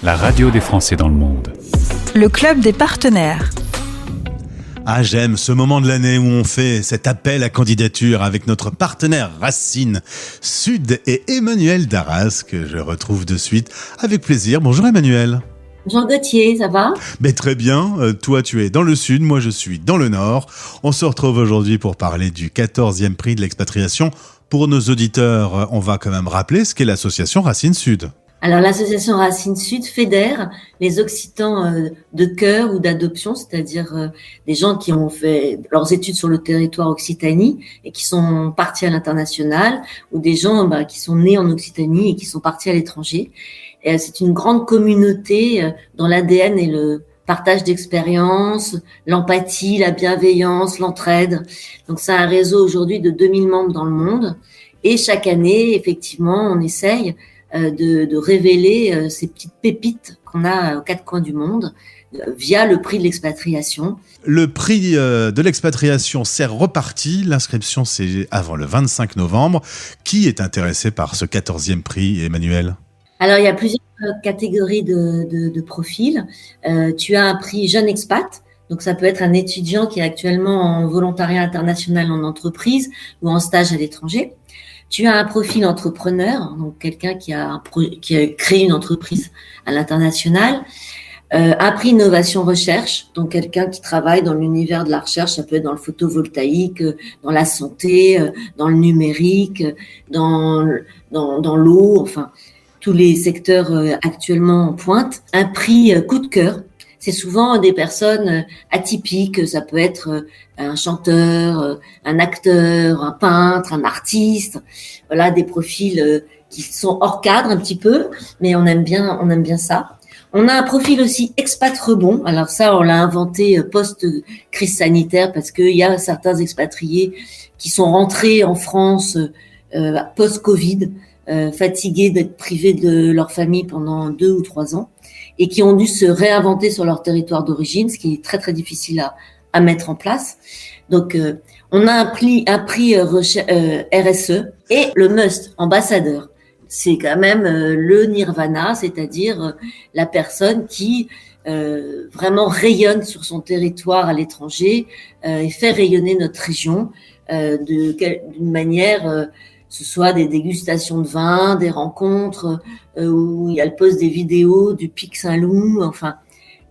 la radio des Français dans le monde. Le club des partenaires. Ah, j'aime ce moment de l'année où on fait cet appel à candidature avec notre partenaire Racine Sud et Emmanuel Darras, que je retrouve de suite avec plaisir. Bonjour Emmanuel. Bonjour Gauthier, ça va ? Très bien, toi tu es dans le sud, moi je suis dans le nord. On se retrouve aujourd'hui pour parler du 14e prix de l'expatriation. Pour nos auditeurs, on va quand même rappeler ce qu'est l'association Racine Sud. Alors l'association Racine Sud fédère les Occitans de cœur ou d'adoption, c'est-à-dire des gens qui ont fait leurs études sur le territoire Occitanie et qui sont partis à l'international, ou des gens qui sont nés en Occitanie et qui sont partis à l'étranger. Et c'est une grande communauté dont l'ADN est le partage d'expériences, l'empathie, la bienveillance, l'entraide. Donc c'est un réseau aujourd'hui de 2000 membres dans le monde. Et chaque année, effectivement, on essaye de révéler ces petites pépites qu'on a aux quatre coins du monde via le prix de l'expatriation. Le prix de l'expatriation s'est reparti. L'inscription, c'est avant le 25 novembre. Qui est intéressé par ce 14e prix, Emmanuel ? Alors, il y a plusieurs catégories de profils. Tu as un prix jeune expat. Donc, ça peut être un étudiant qui est actuellement en volontariat international en entreprise ou en stage à l'étranger. Tu as un profil entrepreneur, donc quelqu'un qui a créé une entreprise à l'international. Un prix innovation recherche, donc quelqu'un qui travaille dans l'univers de la recherche, ça peut être dans le photovoltaïque, dans la santé, dans le numérique, dans l'eau, enfin tous les secteurs actuellement en pointe. Un prix coup de cœur. C'est souvent des personnes atypiques, ça peut être un chanteur, un acteur, un peintre, un artiste, voilà, des profils qui sont hors cadre un petit peu, mais on aime bien ça. On a un profil aussi expat rebond. Alors ça, on l'a inventé post-crise sanitaire parce qu'il y a certains expatriés qui sont rentrés en France post-Covid, fatigués d'être privés de leur famille pendant 2 ou 3 ans. Et qui ont dû se réinventer sur leur territoire d'origine, ce qui est très très difficile à mettre en place. Donc on a un prix RSE et le must ambassadeur. C'est quand même le nirvana, c'est-à-dire la personne qui vraiment rayonne sur son territoire à l'étranger et fait rayonner notre région d'une manière ce soit des dégustations de vin, des rencontres où elle poste des vidéos du Pic Saint-Loup, enfin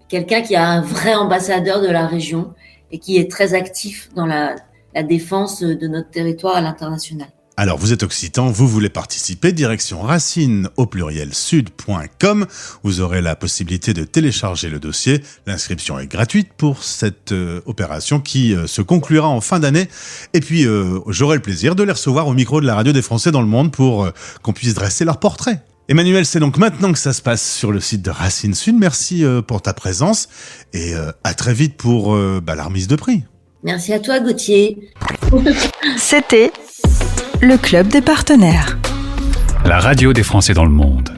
quelqu'un qui a un vrai ambassadeur de la région et qui est très actif dans la défense de notre territoire à l'international. Alors, vous êtes occitan, vous voulez participer, direction racine au pluriel sud.com. Vous aurez la possibilité de télécharger le dossier. L'inscription est gratuite pour cette opération qui se conclura en fin d'année. Et puis, j'aurai le plaisir de les recevoir au micro de la radio des Français dans le monde pour qu'on puisse dresser leur portrait. Emmanuel, c'est donc maintenant que ça se passe sur le site de Racine Sud. Merci pour ta présence et à très vite pour la remise de prix. Merci à toi, Gauthier. C'était le club des partenaires. La radio des Français dans le monde.